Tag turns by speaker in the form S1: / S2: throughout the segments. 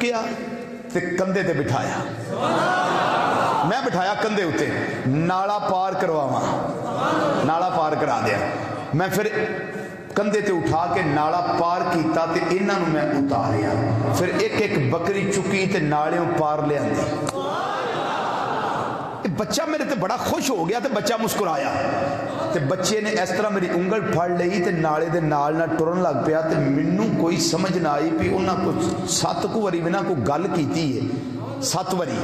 S1: چکیا تے کندھے تے بٹھایا، میں بٹھایا کندھے اتے، نالا پار کرواواں، نالا پار کرا دیا، میں پھر کندھے تے اٹھا کے نالا پار کیتا تے انہاں نوں میں اتاریا، پھر ایک ایک بکری چکی تے نالیوں پار لے آندی۔ بچہ میرے تے بڑا خوش ہو گیا تے بچہ مسکرایا تے بچے نے اس طرح میری انگل پھڑ لئی تے نالے دے نال نہ ٹرن لگ پیا تے مینوں کوئی سمجھ نہ آئی بھی انہاں کو 7 کو واری بنا کو گل کیتی ہے، 7 واری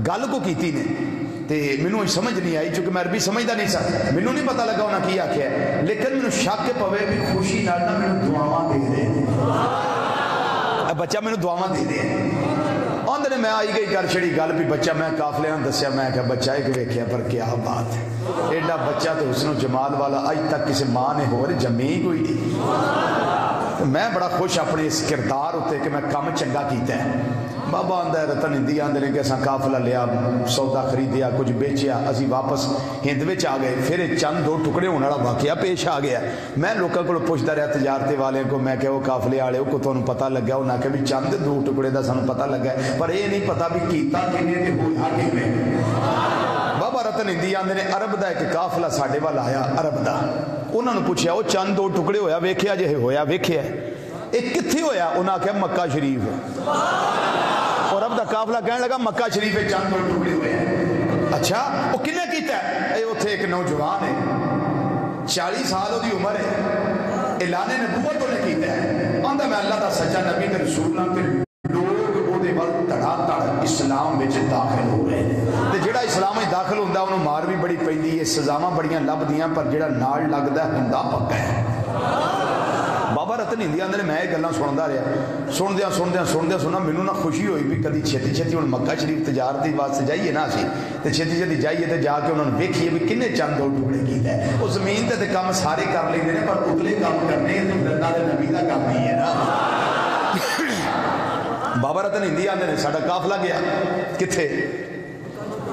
S1: گل کو کیتی نے تے مینوں سمجھ نہیں آئی چونکہ میں عربی سمجھدا نہیں سا، مینوں نہیں پتہ لگا انہاں کی آکھیا ہے، لیکن مینوں شک پوے بھی خوشی نال نہ مینوں دعاواں دے رہے ہیں، بچہ مینوں دعاواں دے رہے ہیں۔ آندھنے میں آئی گئی کر چھڑی گل بھی بچہ میں قافلے ہاں دسیا، میں کہا بچہ ایک ویکھیا پر کیا بات ہے، ایڈا بچہ تو حسن و جمال والا اج تک کسی ماں نے ہور جمی کوئی نہیں۔ میں بڑا خوش اپنے اس کردار ہوتے کہ میں کام چنگا کیتا ہے۔ بابا آندہ ہے رتن ہندی آندھے نے کہ اساں قافلہ لیا، سودا خریدیا، کچھ بیچیا، اسی واپس ہند وچ آ گئے، پھر چند 2 ٹکڑے ہونے والا واقعہ پیش آ گیا۔ میں لوکاں کو پوچھتا رہا تجارتے والے کو، میں کہ وہ قافلے والے کو تانوں پتہ لگا؟ انہاں کہ بھی چند 2 ٹکڑے دا سانوں پتہ لگا ہے، پر یہ نہیں پتہ بھی کیتا کنے تے ہویا کیویں۔ بابا رتن ہندی آندھے نے عرب دا ایک قافلہ ساڈے وال آیا، عرب دا، انہاں نوں پوچھیا وہ چند 2 ٹکڑے ہویا ویکھیا جے؟ ہویا ویکھیا ایک کتھے ہویا؟ انہاں کہ مکہ شریف۔ اور اب دا قافلہ کہنے لگا مکہ شریف میں چند 2 ٹکڑے ہوئے ہیں۔ اچھا وہ کنے کیتا ہے؟ اے اتھے ایک نوجوان ہے، 40 سال دی عمر ہے، اعلان نبوت نے کیتا ہے، آندا میں اللہ دا سچا نبی تے رسول ہاں تے لوگ او دے ول دھڑا دھڑ اسلام وچ داخل ہو رہے ہیں تے جڑا اسلام وچ داخل ہوندا اونوں مار بھی بڑی پیندی ہے، سزاواں بڑیاں لبدیاں، پر جڑا نال لگدا ہوندا پکا ہے۔ بابا رتن ہندی آندھے نے میں یہ گلاں سندا رہا، سندیاں سننا مینوں نہ خوشی ہوئی بھی کدی چھتی چھتی ہن مکہ شریف تجارتی واسطے جائیے نا اسی تے چھتی چھتی جائیے تے جا کے انہوں نے ویکھیے بھی کنے چند 2 ٹکڑے کیتا ہے۔ وہ زمین تے کام سارے کر لیندے نے پر اتلے کام کرنے تے اللہ دے نبی دا کام نہیں ہے نا۔ بابا رتن ہندی آندھے نے ساڈا قافلہ گیا کتھے؟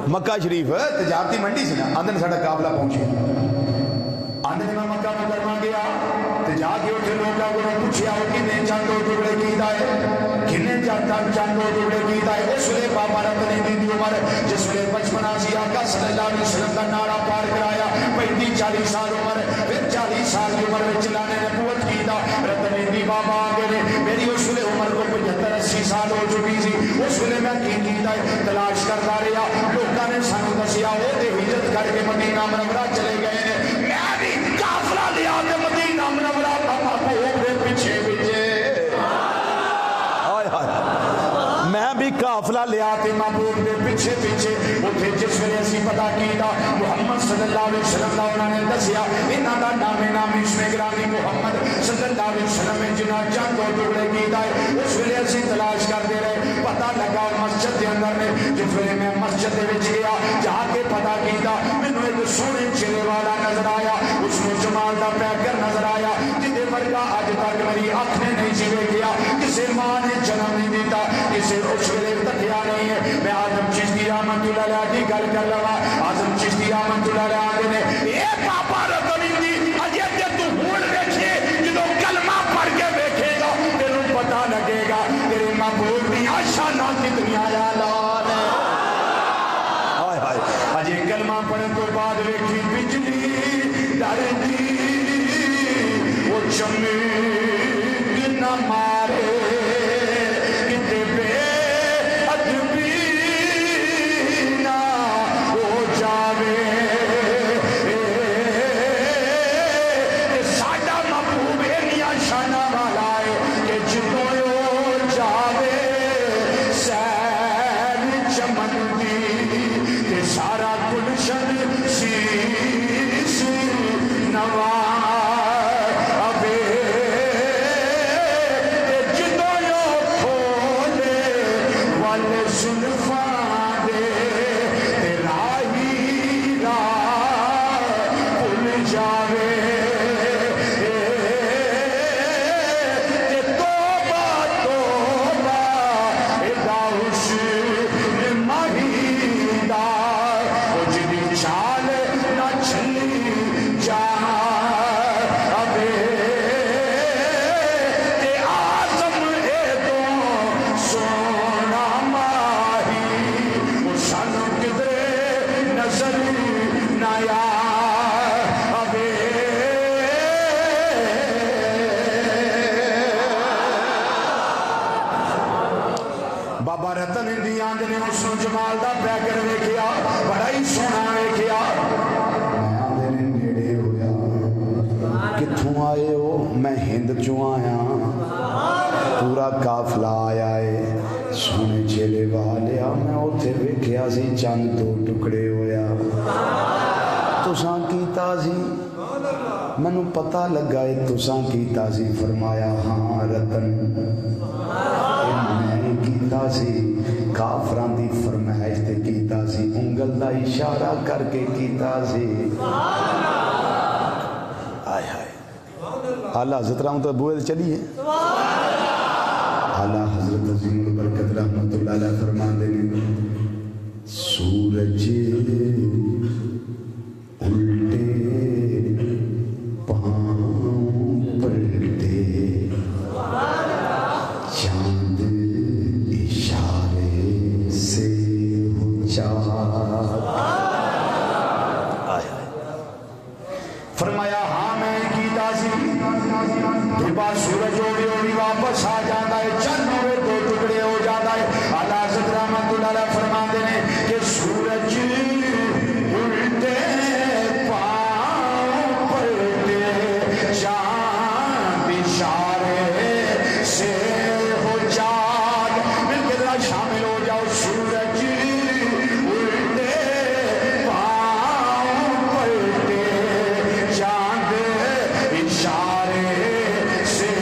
S1: مکہ شریف تجارتی منڈی سی نا، آندھے نے ساڈا قافلہ پہنچیا، آندھے نے میں مکہ مکرمہ گیا تے جا کے اٹھے لوگاں کو پوچھیا وہ کنے چند 2 ٹکڑے کیتا ہے، کنے چند 2 ٹکڑے کیتا ہے؟ اس ویلے بابا رتن ہندی دی عمر جس ویلے 55 سی، آقا صلی اللہ علیہ وسلم کا نعرہ پار کرایا، 35-40 سال عمر، پھر 40 سال کی عمر وچ لانے نبوت کیتا۔ رتن ہندی بابا آگے نے میری اس ویلے عمر کو 75-80 سال ہو چکی سی، اس ویلے میں کی کیتا ہے تلاش کرتا رہا، لوگاں نے سانوں دسیا وہ تے ہجرت کر کے مدینہ منورہ چلے گئے نے، میں بھی قافلہ لیا تے مدینہ منورہ میں بھی قافلہ لیا تے محبوب دے پیچھے پیچھے اتھے جس ویلے اسی پتہ کیتا محمد صلی اللہ علیہ وسلم دا انہوں نے دسیا انہاں دا نام اس میں گرامی محمد صلی اللہ علیہ وسلم میں جنہاں چند 2 ٹکڑے کیتا ہے، اس ویلے اسی تلاش کرتے رہے، پتہ لگا مسجد دے اندر نے، جس ویلے میں مسجد دے وچ گیا جا کے پتہ کیتا مینوں ایک سونے چہرے والا نظر آیا، اس نے جمال دا پیکر نظر آیا جدے ورگا اج تک میری اکھ نے نہیں سی ویکھیا، کسے ماں نے جنم نہیں دیتا، کسے اس ویلے تکیا نہیں ہے۔ میں آدم چشتی رحمت اللہ علیہ کی گل کر لوا، آدم چشتی رحمت اللہ علیہ آگے نے اے پاپا رتن ہندی اجے تے تو ہون ویکھے جدوں کلمہ پڑھ کے ویکھے گا تینوں پتہ لگے گا تیرے محبوب دی شاناں کتنیاں اعلیٰ ہیں۔ ہائے ہائے اجے کلمہ پڑھن تو بعد ویکھی بجلی ڈردی وہ چمک نہ مارے کتے پہ ادبی نہ ہو جاوے، ساڈا محبوب انیاں شاناں والا ہے کہ جدوں او جاوے سیر چمن دی تے سارا گلشن شیش نواں بابا رتن ہندی آندے نے اس نو جمال دا پیکر ویکھیا بڑا ہی سونا ویکھیا میں آندے نے نیڑے ہویا کتھوں آئے ہو میں ہند چوں آیا پورا قافلہ آیا ہے سونے چیلے والیا میں اوتھے ویکھیا سی چند دو ٹکڑے ہویا تساں کیتا سی منو پتہ لگا ہے تساں کیتا سی فرمایا ہاں رتن میں کیتا سی کافران دی فرمائش تے کیتا سی انگل دا اشارہ کر کے کیتا سی آئے ہائے اعلیٰ حضرت رحمت بوئے چلی ہے اعلیٰ حضرت عظیم البرکت رحمت اللہ علیہ فرمان دینے سورج الٹے پاؤں پلٹے چاند اشارے سے ہو چاک فرمایا ہاں میں کیتا سی پھر بعد سورج ہوئی واپس آ جاتا ہے چند ہوئے دو ٹکڑے ہو جاتا ہے اعلیٰ حضرت رحمت اللہ علیہ فرمان دینے کہ سورج الٹے پاؤں پلٹے چاند اشارے سے ہو چاک مل کے ذرا شامل ہو جاؤ سورج الٹے پاؤں پلٹے چاند اشارے سے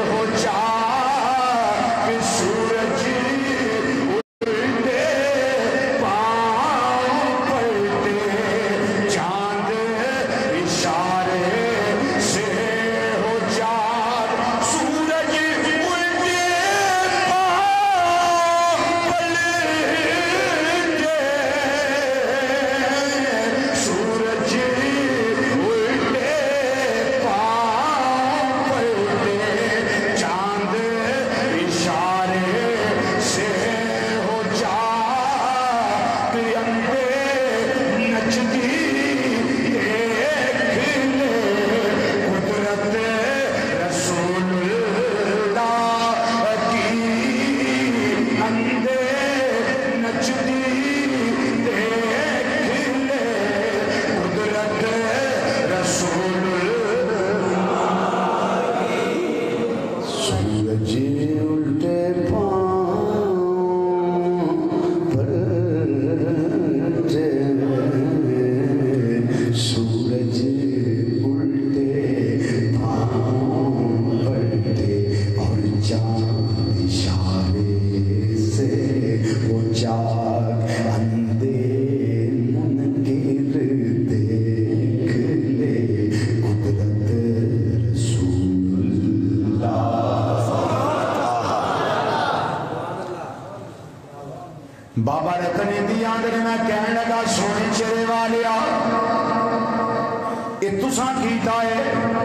S1: ہو چاک سورج الٹے پاؤں پلٹے چاند اشارے سے ہو چاک سورج الٹے پاؤں پلٹے سورج الٹے پاؤں پلٹے چاند اشارے سے ہو چاک اندے نچتی دیکھ لے قدرت رسول اللہ کی اندے نچتی دیکھ لے قدرت رسول سورج الٹے پاؤں پلٹے سورج الٹے پاؤں پلٹے اور چاند اشارے سے وہ چاک اندھے منکر دیکھ لے قدرت رسول اللہ بابا رتن ہندی آندے میں کہنے لگا سونے چہرے والیا یہ تساں کیتا ہے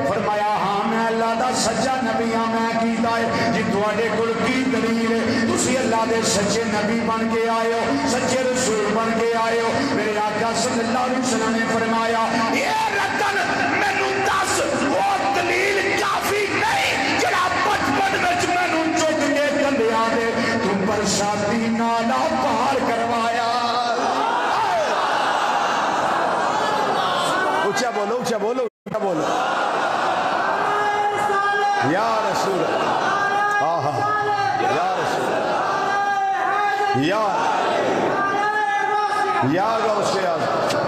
S1: فرمایا ہاں میں اللہ دا سچا نبی ہاں میں کیتا ہے جی تواڈے کول کی دلیل ہے تسی اللہ دے سچے نبی بن کے آئے ہو سچے رسول بن کے آئے ہو میرے آقا صلی اللہ علیہ وسلم نے فرمایا اے رتن مینوں دس وہ دلیل کافی نہیں جڑا بچپن وچ مینوں چک کے کندھیاں دے تم برساتی نالا پار کروایا اونچا بولو اونچا بولو اونچا بولو یا رسول آہا یا رسول یا غوث اعظم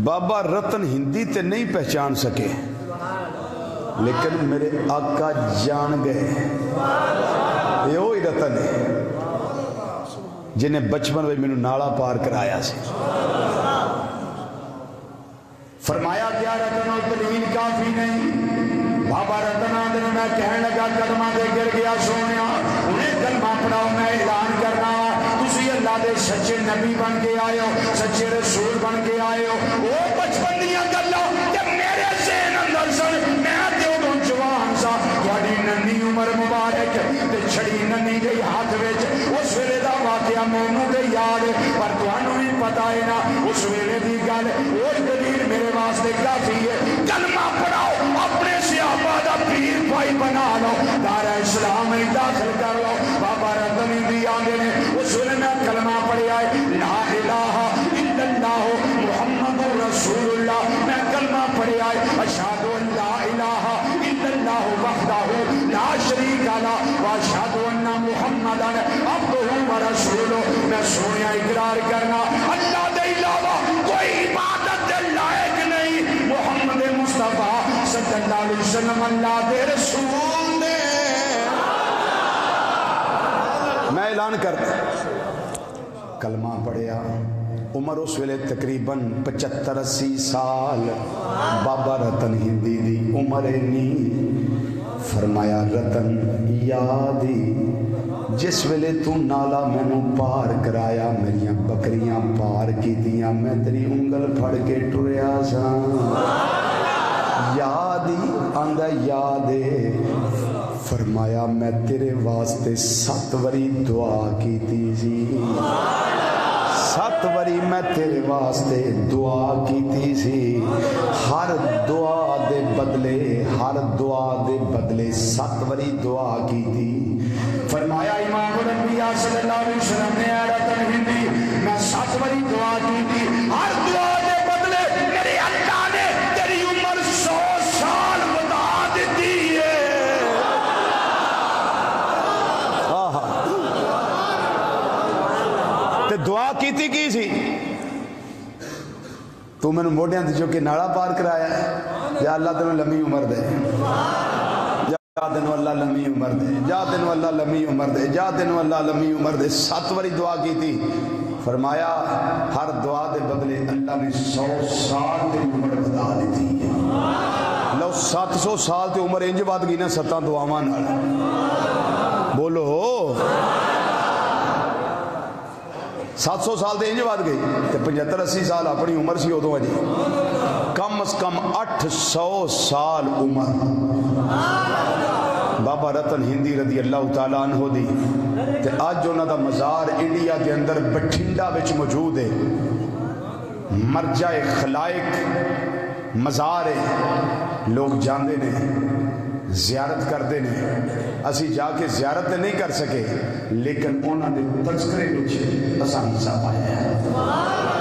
S1: بابا رتن ہندی تے نہیں پہچان سکے لیکن میرے آقا جان گئے یہ وہی رتن ہے جنہیں بچپن میں مینوں نالا پار کرایا سی فرمایا کیا رتن و دلیل کافی نہیں بابا رتن آندے میں کہنے لگا قدمہ دے گر گیا سونیا انہیں کلمہ پڑھاؤ میں اعلان کرنا تسی اللہ دے سچے نبی بن کے آئے ہو سچے رسول بن کے آئے ہو وہ بچپن دیاں گلاں کہ میرے ذہن اندر سن میں تے اودوں جوان سا تہاڈی ننھی عمر مبارک تے چھڑی ننھی دے ہاتھ وچ اس ویلے دا واقعہ مینوں تے یاد پر تانوں نہیں پتہ ہے نا اس ویلے دی گل وہ دلیل میرے واسطے کافی ہے کلمہ پڑھاؤ اپنے صحابہ دا پیر بھائی بنا لو دار اسلام میں داخل کر لو بابا رتن دی آندے نے اس نے میں کلمہ پڑھیا ہے لا الہ الا اللہ محمد رسول اللہ میں کلمہ پڑھیا ہے اشہد ان لا الہ الا اللہ وحدہ لا شریک له واشهد ان محمدا عبدہ ورسولہ میں سونیا اقرار کرنا اللہ دے علاوہ کوئی عبادت دے لائق نہیں محمد مصطفیٰ صلی اللہ علیہ وسلم اللہ دے رسول نے میں اعلان کرتا کلمہ پڑھیا عمر اس ویلے تقریباً 75-80 سال بابا رتن ہندی دی عمر نی فرمایا رتن یادی جس ویلے تو نالا مینوں پار کرایا میریاں بکریاں پار کی دیاں میں تیری انگل پھڑ کے ٹریا سا یادی آندا یادے فرمایا میں تیرے واسطے 7 وری دعا کی سی 7 وری میں تیرے واسطے دعا کی سی ہر دعا دے بدلے 7 وری دعا کی تھی فرمایا امام الانبیاء صلی اللہ علیہ وسلم نے رتن ہندی میں 7 وری دعا کی تھی ہر دعا دے بدلے میرے اللہ نے تیری عمر 100 سال بتا دیتی ہے تے دعا کیتی کی سی تو میں نے موڑیاں جو کہ ناڑا پار کرایا ہے یا اللہ تینوں لمبی عمر دے جا تینوں اللہ لمبی عمر دے جا تینوں اللہ لمبی عمر دے جا تینوں اللہ لمبی عمر دے 7 وری دعا کی تھی فرمایا ہر دعا دے بدلے اللہ نے 100 سال تیری عمر بتا دیتی ہے لو 700 سال تے عمر انج بات گئی نا 7 دعاواں نال بولو 700 سال تے انج بات گئی تے 75-80 سال اپنی عمر سی ادو جی کم از کم 800 سال عمر بابا رتن ہندی رضی اللہ تعالیٰ عنہ دی تے آج انہاں دا مزار انڈیا دے اندر بٹھنڈا وچ موجود ہے مرجع خلائق مزار ہے لوگ جاندے نے زیارت کرتے ہیں اسی جا کے زیارت نہیں کر سکے لیکن انہوں نے تذکرے وچ اساں حصہ پایا ہے